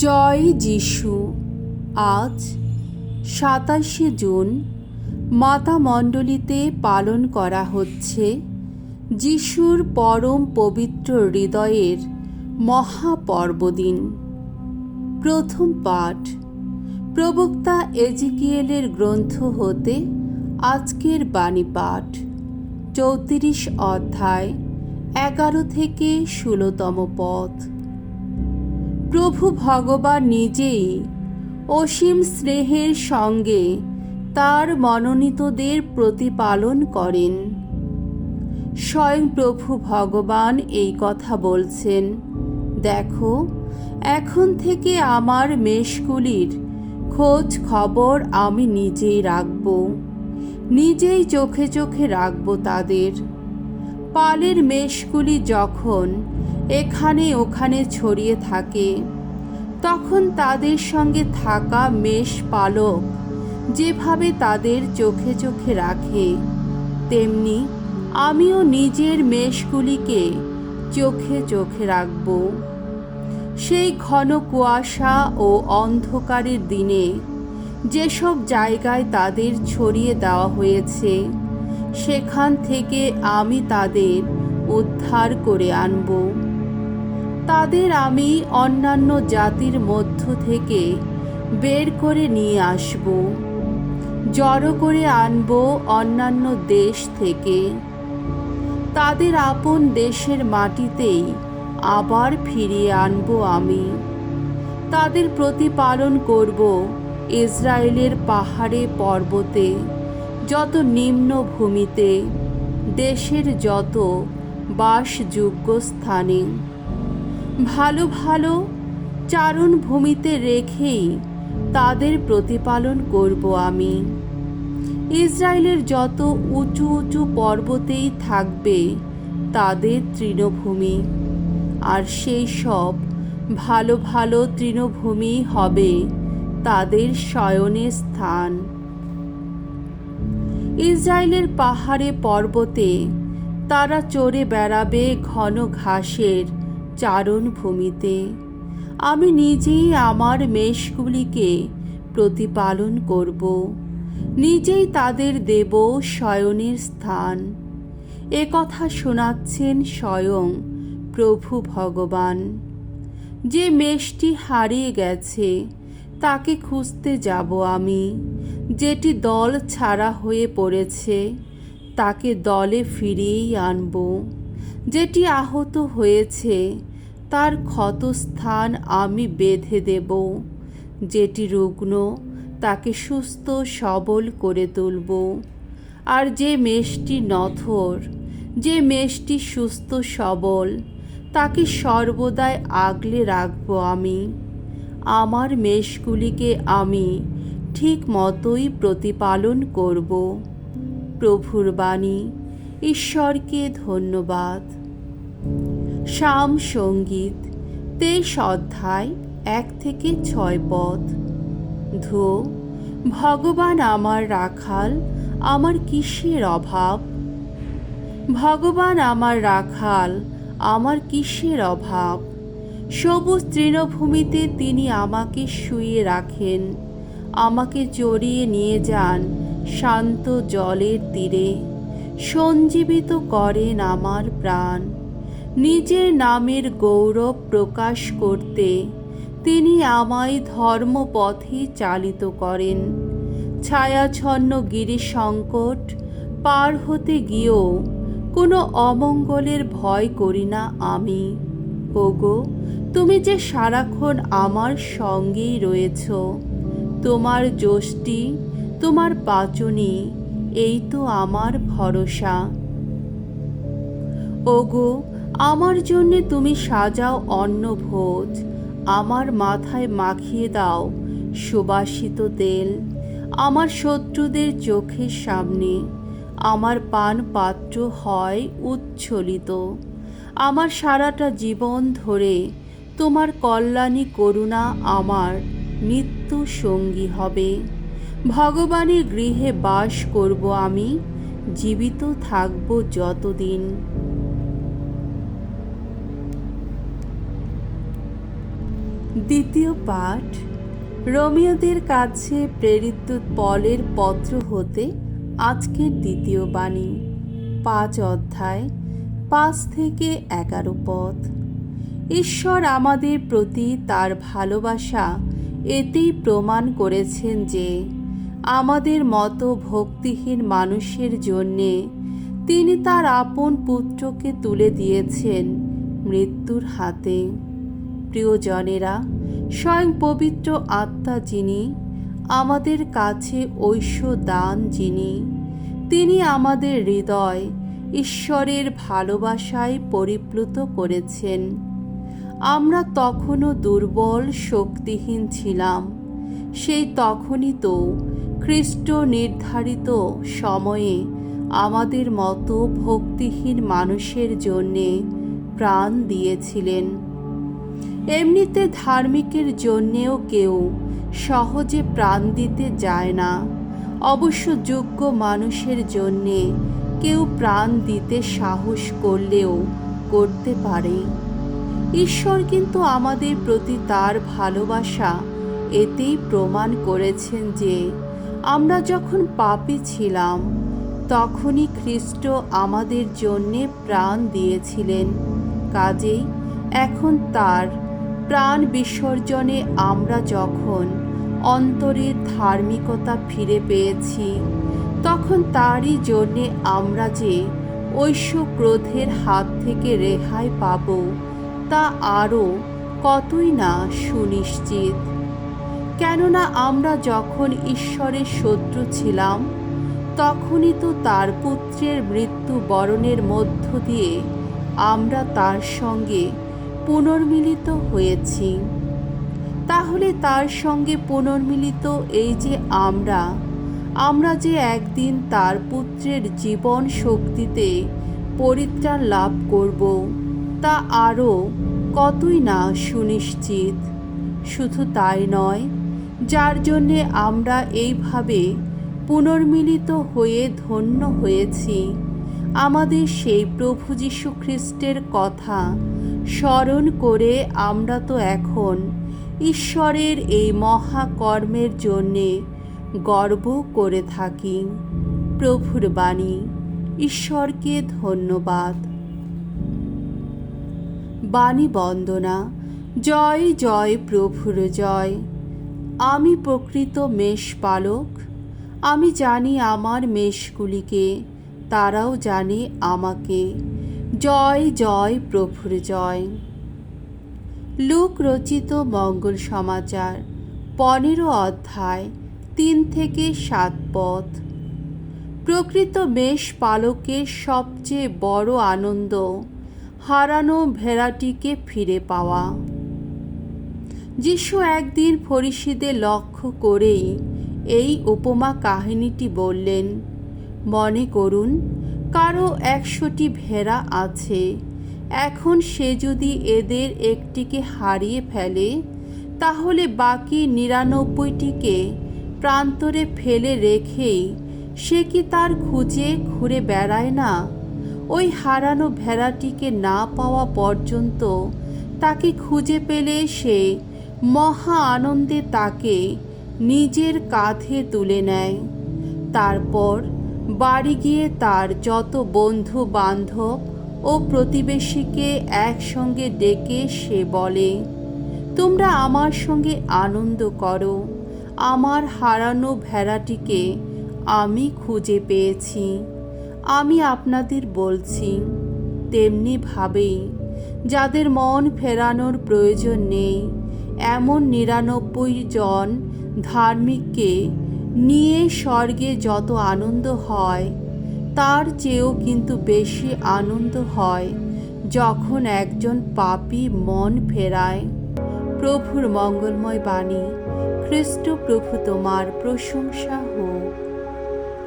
জয় যিশু। আজ ২৭শে জুন মাতা মণ্ডলীতে পালন করা হচ্ছে যিশুর পরম পবিত্র হৃদয়ের মহাপর্বদিন। প্রথম পাঠ প্রবক্তা এজিকিয়েলের গ্রন্থ হতে আজকের বাণী পাঠ ৩৪ অধ্যায় ১১ থেকে ১৬তম পদ। প্রভু ভগবান নিজেই অসীম স্নেহের সঙ্গে তার মনোনীতদের প্রতিপালন করেন। স্বয়ং প্রভু ভগবান এই কথা বলছেন, দেখো, এখন থেকে আমার মেষগুলির খোঁজ খবর আমি নিজেই রাখব, নিজেই চোখে চোখে রাখব তাদের। পালের মেষগুলি যখন এখানে ওখানে ছড়িয়ে থাকে, তখন তাদের সঙ্গে থাকা মেষ পালক যেভাবে তাদের চোখে চোখে রাখে, তেমনি আমিও নিজের মেষগুলিকে চোখে চোখে রাখব। সেই ঘন কুয়াশা ও অন্ধকারের দিনে যেসব জায়গায় তাদের ছড়িয়ে দেওয়া হয়েছে, সেখান থেকে আমি তাদের উদ্ধার করে আনব। তাদের আমি অন্যান্য জাতির মধ্য থেকে বের করে নিয়ে আসব, জড়ো করে আনব অন্যান্য দেশ থেকে। তাদের আপন দেশের মাটিতেই আবার ফিরিয়ে আনব আমি। তাদের প্রতিপালন করব ইসরায়েলের পাহাড়ে পর্বতে, যত নিম্ন ভূমিতে, দেশের যত বাসযোগ্য স্থানে। ভালো ভালো চারণভূমিতে রেখেই তাদের প্রতিপালন করব আমি। ইসরায়েলের যত উঁচু উঁচু পর্বতেই থাকবে তাদের তৃণভূমি, আর সেই সব ভালো ভালো তৃণভূমি হবে তাদের শয়নের স্থান। ইসরায়েলের পাহাড়ে পর্বতে তারা চড়ে বেড়াবে ঘন ঘাসের চারণভূমিতে। আমি নিজেই আমার মেষগুলিকে প্রতিপালন করব, নিজেই তাদের দেব শয়নের স্থান। এ কথা শোনাচ্ছেন স্বয়ং প্রভু ভগবান। যে মেষটি হারিয়ে গেছে তাকে খুঁজতে যাব আমি, যেটি দল ছাড়া হয়ে পড়েছে তাকে দলে ফিরিয়েই আনব। যেটি আহত হয়েছে তার ক্ষতস্থান আমি বেঁধে দেব, যেটি রুগ্ন তাকে সুস্থ সবল করে তুলব। আর যে মেষটি নথর, যে মেষটি সুস্থ সবল, তাকে সর্বদাই আগলে রাখব আমি। আমার মেষগুলিকে আমি ঠিক মতোই প্রতিপালন করব। প্রভুর বাণী। ঈশ্বরকে ধন্যবাদ। সাম সঙ্গীত ২৩ অধ্যায় ১ থেকে ৬ পদ। ধো, ভগবান আমার রাখাল, আমার কিসের অভাব? ভগবান আমার রাখাল, আমার কিসের অভাব? সবুজ তৃণভূমিতে তিনি আমাকে শুইয়ে রাখেন, আমাকে চড়িয়ে নিয়ে যান শান্ত জলের তীরে। সঞ্জীবিত করেন আমার প্রাণ। নিজের নামের গৌরব প্রকাশ করতে তিনি আমায় ধর্মপথে চালিত করেন। ছায়াছন্ন গিরিসংকট পার হতে গিয়েও কোনো অমঙ্গলের ভয় করি না আমি। ওগো, তুমি যে সারাক্ষণ আমার সঙ্গেই রয়েছ। তোমার যষ্টি, তোমার পাচনি, এই তো আমার ভরসা। ওগো, আমার জন্যে তুমি সাজাও অন্নভোজ, আমার মাথায় মাখিয়ে দাও সুবাসিত তেল। আমার শত্রুদের চোখের সামনে আমার পান পাত্র হয় উচ্ছ্বলিত। আমার সারাটা জীবন ধরে তোমার কল্যাণী করুণা আমার নিত্য সঙ্গী হবে। ভগবানের গৃহে বাস করব আমি, জীবিত থাকব যতদিন। দ্বিতীয় পাঠ রোমীয়দের কাছে প্রেরিত পলের পত্র হতে আজকের দ্বিতীয় বাণী, 5 অধ্যায় 5 থেকে 11 পদ। ঈশ্বর আমাদের প্রতি তার ভালোবাসা এতেই প্রমাণ করেছেন যে আমাদের মতো ভক্তিহীন মানুষের জন্যে তিনি তার আপন পুত্রকে তুলে দিয়েছেন মৃত্যুর হাতে। প্রিয়জনেরা, স্বয়ং পবিত্র আত্মা যিনি আমাদের কাছে ঐশ্য দান, তিনি আমাদের হৃদয় ঈশ্বরের ভালোবাসায় পরিপ্লুত করেছেন। আমরা তখনও দুর্বল, শক্তিহীন ছিলাম। সেই তখনই তো খ্রিস্ট নির্ধারিত সময়ে আমাদের মতো ভক্তিহীন মানুষের জন্যে প্রাণ দিয়েছিলেন। এমনিতে ধার্মিকের জন্যেও কেউ সহজে প্রাণ দিতে যায় না। অবশ্য যোগ্য মানুষের জন্যে কেউ প্রাণ দিতে সাহস করলেও করতে পারে। ঈশ্বর কিন্তু আমাদের প্রতি তার ভালোবাসা এতেই প্রমাণ করেছেন যে আমরা যখন পাপী ছিলাম তখনই খ্রিস্ট আমাদের জন্যে প্রাণ দিয়েছিলেন। কাজেই এখন তার প্রাণ বিসর্জনে আমরা যখন অন্তরের ধার্মিকতা ফিরে পেয়েছি, তখন তারই জন্যে আমরা যে ঐশ্য ক্রোধের হাত থেকে রেহাই পাব তা আরও কতই না সুনিশ্চিত। কেননা আমরা যখন ঈশ্বরের শত্রু ছিলাম তখনই তো তার পুত্রের মৃত্যু বরণের মধ্য দিয়ে আমরা তার সঙ্গে পুনর্মিলিত হয়েছি। তাহলে তার সঙ্গে পুনর্মিলিত এই যে আমরা যে একদিন তার পুত্রের জীবন শক্তিতে পরিত্রাণ লাভ করব তা আরও কতই না সুনিশ্চিত। শুধু তাই নয়, যার জন্যে আমরা এইভাবে পুনর্মিলিত হয়ে ধন্য হয়েছি, আমাদের সেই প্রভু যীশু খ্রিস্টের কথা স্মরণ করে আমরা তো এখন ঈশ্বরের এই মহাকর্মের জন্যে গর্ব করে থাকি। প্রভুর বাণী। ঈশ্বরকে ধন্যবাদ। বাণী বন্দনা। জয় জয় প্রভুর জয়। আমি প্রকৃত মেষপালক। আমি জানি আমার মেষগুলিকে, তারাও জানে আমাকে। জয় জয় প্রভুর জয়। লূক রচিত মঙ্গল সমাচার, 15 অধ্যায় 3 থেকে 7 পদ। প্রকৃত মেষপালকের সবচেয়ে বড় আনন্দ হারানো ভেড়াটিকে ফিরে পাওয়া। যিশু একদিন ফরিসীদের লক্ষ্য করেই এই উপমা কাহিনীটি বললেন। মনে করুন, কারো 100টি ভেড়া আছে। এখন সে যদি এদের একটিকে হারিয়ে ফেলে, তাহলে বাকি 99টিকে প্রান্তরে ফেলে রেখেই সে কি তার খুঁজে ঘুরে বেড়ায় না? ওই হারানো ভেড়াটিকে না পাওয়া পর্যন্ত তাকে খুঁজে পেলে সে মহা আনন্দে তাকে নিজের কাঁধে তুলে নেয়। তারপর বাড়ি গিয়ে তার যত বন্ধু বান্ধব ও প্রতিবেশীকে একসঙ্গে ডেকে সে বলে, তোমরা আমার সঙ্গে আনন্দ করো, আমার হারানো ভেড়াটিকে আমি খুঁজে পেয়েছি। আমি আপনাদের বলছি, তেমনিভাবেই যাদের মন ফেরানোর প্রয়োজন নেই, এমন 99 জন ধার্মিককে নিয়ে স্বর্গে যত আনন্দ হয়, তার চেয়েও কিন্তু বেশি আনন্দ হয় যখন একজন পাপী মন ফেরায়। প্রভুর মঙ্গলময় বাণী। খ্রিস্ট প্রভু তোমার প্রশংসা হোক।